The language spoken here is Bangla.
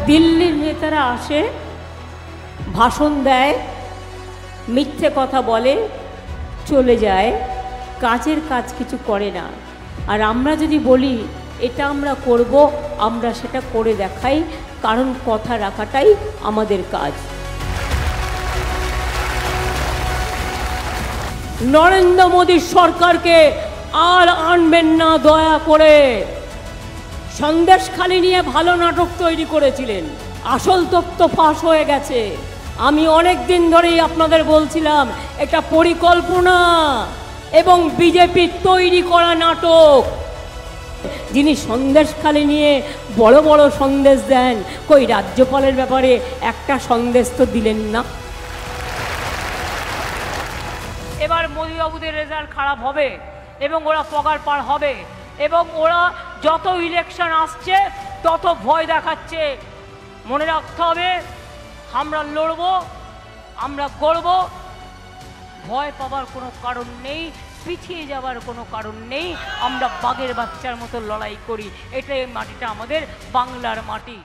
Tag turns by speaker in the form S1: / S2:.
S1: দিল্লির নেতারা আসে, ভাষণ দেয়, মিথ্যে কথা বলে, চলে যায়, কাজের কাজ কিছু করে না। আর আমরা যদি বলি এটা আমরা করব, আমরা সেটা করে দেখাই, কারণ কথা রাখাটাই আমাদের কাজ। নরেন্দ্র মোদীর সরকারকে আর আনবেন না দয়া করে। সন্দেশখালি নিয়ে ভালো নাটক তৈরি করেছিলেন, আসল তথ্য ফাঁস হয়ে গেছে। আমি অনেক দিন ধরেই আপনাদের বলছিলাম এটা পরিকল্পনা এবং বিজেপির তৈরি করা নাটক। যিনি সন্দেশখালি নিয়ে বড় বড় সন্দেশ দেন, কই রাজ্যপালের ব্যাপারে একটা সন্দেশ তো দিলেন না। এবার মোদিবাবুদের রেজাল্ট খারাপ হবে এবং ওরা পগার পার হবে, এবং ওরা যত ইলেকশন আসছে তত ভয় দেখাচ্ছে। মনে রাখতে হবে, আমরা লড়ব, আমরা করব, ভয় পাবার কোনো কারণ নেই, পিছিয়ে যাবার কোনো কারণ নেই। আমরা বাঘের বাচ্চার মতো লড়াই করি। এটাই মাটিটা আমাদের বাংলার মাটি।